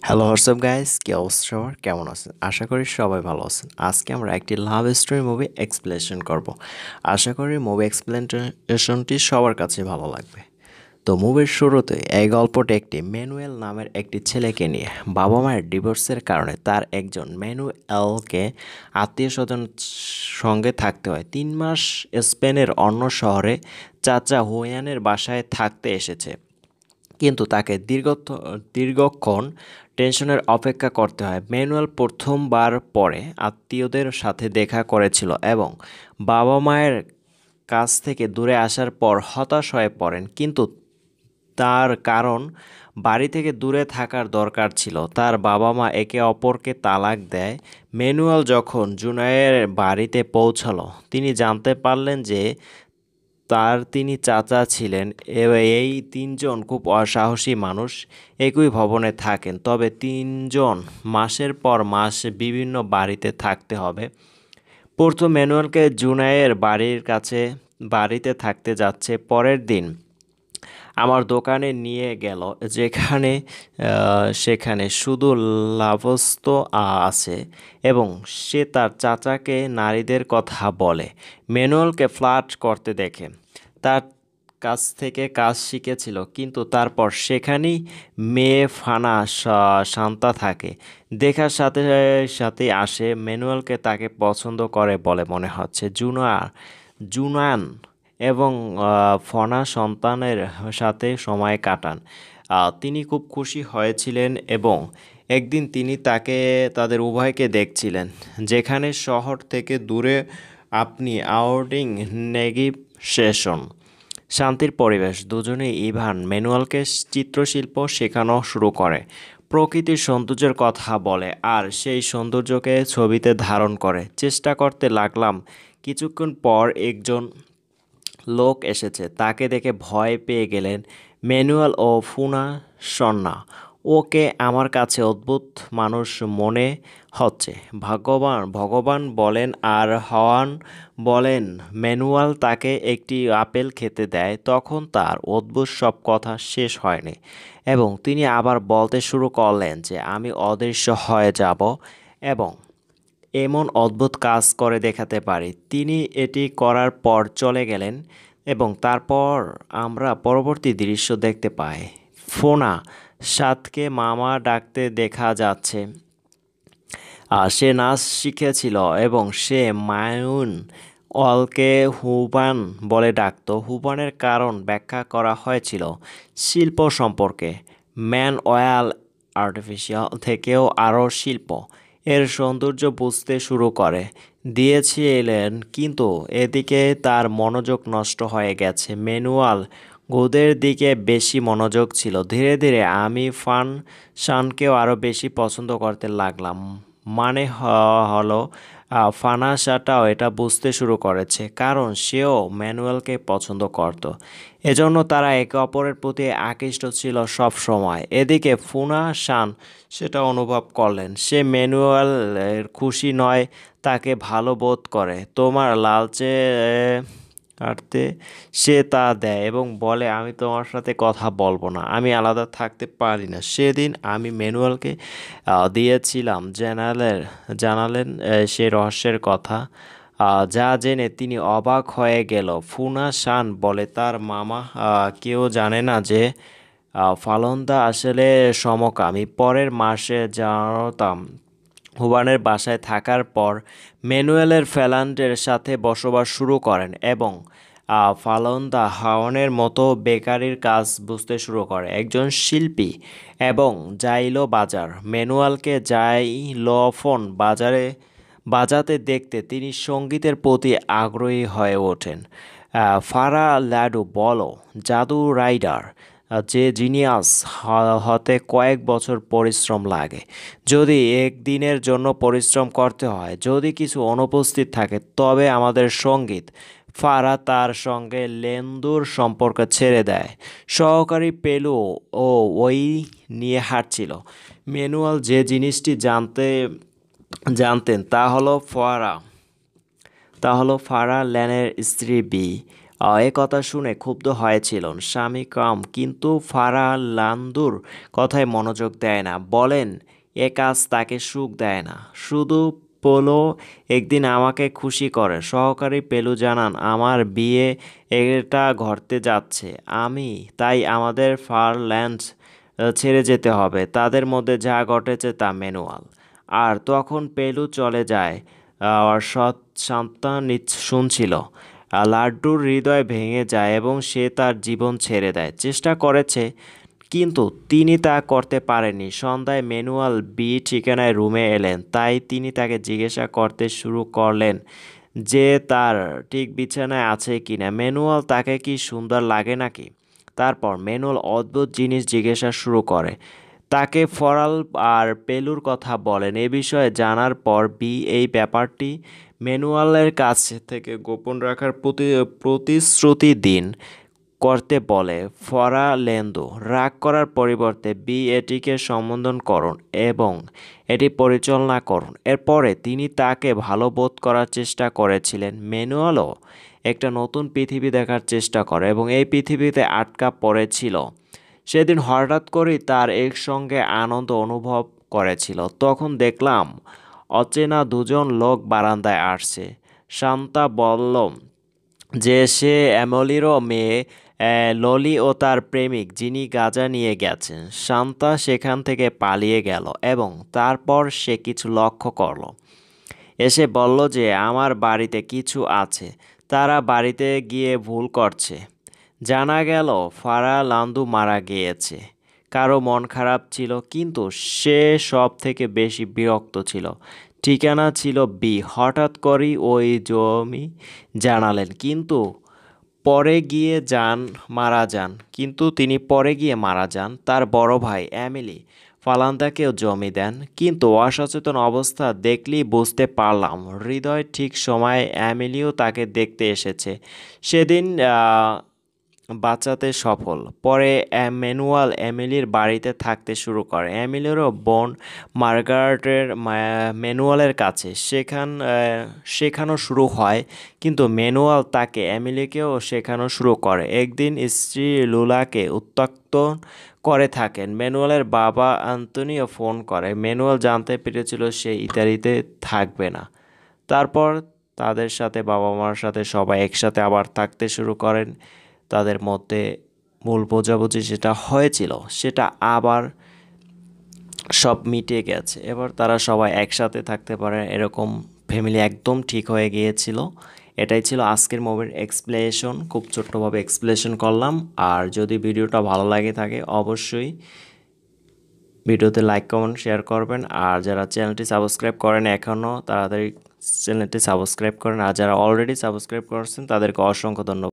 Hello WhatsApp guys, কি অবস্থা সবার? কেমন আছেন? আশা করি সবাই ভালো আছেন। আজকে আমরা একটি লাভ স্টোরি মুভি এক্সপ্লেনেশন করব। আশা করি মুভি এক্সপ্লেনেশনটি সবার কাছে ভালো লাগবে। তো মুভির শুরুতে এই গল্পটি একটি ম্যানুয়েল নামের একটি ছেলেকে নিয়ে। বাবা মায়ের ডিভোর্সের কারণে তার একজন ম্যানুয়েলকে আত্মীয় স্বজন সঙ্গে থাকতে হয়। 3 মাস স্পেনের অন্য শহরে চাচা হুয়ানের বাসায় থাকতে এসেছে, কিন্তু তাকে দীর্ঘক্ষণ টেনশনের অপেক্ষা করতে হয়। ম্যানুয়াল প্রথমবার পরে আত্মীয়দের সাথে দেখা করেছিল এবং বাবা মায়ের কাছ থেকে দূরে আসার পর হতাশ হয়ে পড়েন, কিন্তু তার কারণ বাড়ি থেকে দূরে থাকার দরকার ছিল। তার বাবা মা একে অপরকে তালাক দেয়। ম্যানুয়াল যখন জুনায়ের বাড়িতে পৌঁছালো, তিনি জানতে পারলেন যে তিনি চাচা ছিলেন। এই তিনজন খুব অসাহসী মানুষ, একই ভবনে থাকেন, তবে তিনজন মাসের পর মাস বিভিন্ন বাড়িতে থাকতে হবে। প্রথম ম্যানুয়ালকে জুনায়ের বাড়িতে থাকতে যাচ্ছে। পরের দিন আমার দোকানে নিয়ে গেল, সেখানে শুধু লাভস্ত আছে, এবং সে তার চাচাকে নারীদের কথা বলে। ম্যানুয়ালকে ফ্লার্ট করতে দেখে তার কাছ থেকে কাজ শিখেছিল, কিন্তু তারপর সেখানেই মেয়ে ফানা শান্তা থাকে। দেখার সাথে সাথে আসে ম্যানুয়ালকে তাকে পছন্দ করে বলে মনে হচ্ছে। জুনান এবং ফনা সন্তানের সাথে সময় কাটান। তিনি খুব খুশি হয়েছিলেন এবং একদিন তিনি তাদের উভয়কে দেখছিলেন, যেখানে শহর থেকে দূরে আপনি আউটিং নেগিশন শান্তির পরিবেশ। দুজনেই ইভান ম্যানুয়ালকে চিত্রশিল্প শেখানো শুরু করে, প্রকৃতির সৌন্দর্যের কথা বলে আর সেই সৌন্দর্যকে ছবিতে ধারণ করে। চেষ্টা করতে লাগলাম। কিছুক্ষণ পর একজন লোক এসেছে, তাকে দেখে ভয় পেয়ে গেলেন ম্যানুয়াল ও ফুনা সন্না। ওকে আমার কাছে অদ্ভুত মানুষ মনে হচ্ছে, ভগবান বলেন আর হওয়ান বলেন। ম্যানুয়াল তাকে একটি আপেল খেতে দেয়, তখন তার অদ্ভুত সব কথা শেষ হয়নি এবং তিনি আবার বলতে শুরু করলেন যে আমি অদৃশ্য হয়ে যাব এবং এমন অদ্ভুত কাজ করে দেখাতে পারি। তিনি এটি করার পর চলে গেলেন এবং তারপর আমরা পরবর্তী দৃশ্য দেখতে পাই। ফোনা সাতকে মামা ডাকতে দেখা যাচ্ছে। সে নাচ শিখেছিল এবং সে মায়ুন অলকে হুবান বলে ডাকত। হুবানের কারণ ব্যাখ্যা করা হয়েছিল শিল্প সম্পর্কে। ম্যান অয়েল আর্টিফিশিয়াল থেকেও আরও শিল্প এর সৌন্দর্য বুঝতে শুরু করে দিয়েছিলেন, কিন্তু এদিকে তার মনোযোগ নষ্ট হয়ে গেছে। ম্যানুয়াল গোদের দিকে বেশি মনোযোগ ছিল। ধীরে ধীরে আমি শানকেও আরও বেশি পছন্দ করতে লাগলাম। মানে হলো ফানাসাটাও এটা বুঝতে শুরু করেছে, কারণ সেও ম্যানুয়ালকে পছন্দ করত। এজন্য তারা একে অপরের প্রতি আকৃষ্ট ছিল সব সময়। এদিকে ফুনা শান সেটা অনুভব করলেন। সে ম্যানুয়ালের খুশি নয়, তাকে ভালো বোধ করে। তোমার লালচে কাটতে সে তা দেয় এবং বলে আমি তোমার সাথে কথা বলবো না, আমি আলাদা থাকতে পারি না। সেদিন আমি ম্যানুয়ালকে দিয়েছিলাম জানালেন সে রহস্যের কথা, যা জেনে তিনি অবাক হয়ে গেল। ফুনা শান বলে তার মামা কেউ জানে না যে ফালন্দা আসলে সমকামী। পরের মাসে জানতাম হুবানের বাসায় থাকার পর ম্যানুয়েলের ফ্যালান্ডের সাথে বসবাস শুরু করেন এবং ফালন্দা হাওয়ানের মতো বেকারির কাজ বুঝতে শুরু করে। একজন শিল্পী এবং বাজার ম্যানুয়ালকে জাইলোফোন বাজাতে দেখতে তিনি সঙ্গীতের প্রতি আগ্রহী হয়ে ওঠেন। ফারা লাডু বলো জাদু রাইডার যে জিনিয়াস হতে কয়েক বছর পরিশ্রম লাগে। যদি একদিনের জন্য পরিশ্রম করতে হয়, যদি কিছু অনুপস্থিত থাকে, তবে আমাদের সঙ্গীত। ফারা তার সঙ্গে লেন্দুর সম্পর্ক ছেড়ে দেয়। সহকারী পেলু ও ওই নিয়ে হাঁটছিল। ম্যানুয়াল যে জিনিসটি জানতেন তা হলো ফারা ল্যানের স্ত্রী বি এ কথা শুনে ক্ষুব্ধ হয়েছিলেন স্বামী কাম, কিন্তু ফারা লান্দুর কথায় মনোযোগ দেয় না। বলেন এ কাজ তাকে সুখ দেয় না, শুধু পোলো একদিন আমাকে খুশি করে। সহকারী পেলু জানান আমার বিয়ে এটা ঘটতে যাচ্ছে, তাই আমাদের ফারল্যান্ডস ছেড়ে যেতে হবে। তাদের মধ্যে যা ঘটেছে তা ম্যানুয়াল। আর তখন পেলু চলে যায়। আর সৎ সন্তান শুনছিল। লাড্ডুর হৃদয় ভেঙে যায় এবং সে তার জীবন ছেড়ে দেয়। চেষ্টা করেছে, কিন্তু তিনি তা করতে পারেননি। সন্ধ্যায় ম্যানুয়াল বি ঠিকানায় রুমে এলেন, তাই তিনি তাকে জিজ্ঞাসা করতে শুরু করলেন যে তার ঠিক বিছানায় আছে কিনা। ম্যানুয়াল তাকে কি সুন্দর লাগে নাকি। তারপর ম্যানুয়াল অদ্ভুত জিনিস জিজ্ঞাসা শুরু করে, তাকে ফরাল আর পেলুর কথা বলেন। এ বিষয়ে জানার পর বি এই ব্যাপারটি ম্যানুয়ালের কাছ থেকে গোপন রাখার প্রতিশ্রুতি দিন করতে বলে। ফরালেন্দু রাগ করার পরিবর্তে বি এটিকে সম্বোধন করুন এবং এটি পরিচালনা করুন। এরপরে তিনি তাকে ভালো বোধ করার চেষ্টা করেছিলেন। ম্যানুয়ালও একটা নতুন পৃথিবী দেখার চেষ্টা করে এবং এই পৃথিবীতে আটকা পড়েছিল। সেদিন হঠাৎ করেই তার একসঙ্গে আনন্দ অনুভব করেছিল। তখন দেখলাম অচেনা দুজন লোক বারান্দায় আসছে। শান্তা বলল যে সে এমলিরও মেয়ে ললি ও তার প্রেমিক যিনি গাঁজা নিয়ে গেছেন। শান্তা সেখান থেকে পালিয়ে গেল এবং তারপর সে কিছু লক্ষ্য করলো। এসে বলল যে আমার বাড়িতে কিছু আছে, তারা বাড়িতে গিয়ে ভুল করছে। জানা গেল ফারা লান্দু মারা গিয়েছে। কারো মন খারাপ ছিল, কিন্তু সে সব থেকে বেশি বিরক্ত ছিল। ঠিকানা ছিল বি। হঠাৎ করেই ওই জমি জানালেন, কিন্তু তিনি পরে গিয়ে মারা যান। তার বড় ভাই এমিলি ফালান্দাকেও জমি দেন, কিন্তু অসচেতন অবস্থা দেখলেই বুঝতে পারলাম হৃদয় ঠিক সময়ে এমিলিও তাকে দেখতে এসেছে। সেদিন বাঁচাতে সফল। পরে ম্যানুয়াল এমিলির বাড়িতে থাকতে শুরু করে। এমিলিরও বোন মার্গারেটের ম্যানুয়ালের কাছে শেখানো শুরু হয়, কিন্তু ম্যানুয়াল তাকে এমিলিকেও শেখানো শুরু করে। একদিন স্ত্রী লুলাকে উত্ত্যক্ত করে থাকেন। ম্যানুয়ালের বাবা আন্তোনিও ফোন করে। ম্যানুয়াল জানতে পেরেছিল সে ইতালিতে থাকবে না। তারপর তাদের সাথে বাবা মার সাথে সবাই একসাথে আবার থাকতে শুরু করেন। তাদের মধ্যে মূল বোঝাবুঝি যেটা হয়েছিল সেটা আবার সব মিটে গেছে। এবার তারা সবাই একসাথে থাকতে পারে, এরকম ফ্যামিলি একদম ঠিক হয়ে গিয়েছিল। এটাই ছিল আজকের মুভির এক্সপ্লেনেশন। খুব ছোট্টভাবে এক্সপ্লেনেশন করলাম। আর যদি ভিডিওটা ভালো লাগে থাকে অবশ্যই ভিডিওতে লাইক কমেন্ট শেয়ার করবেন। আর যারা চ্যানেলটি সাবস্ক্রাইব করেন এখনও, তাড়াতাড়ি চ্যানেলটি সাবস্ক্রাইব করেন। আর যারা অলরেডি সাবস্ক্রাইব করছেন তাদেরকে অসংখ্য ধন্যবাদ।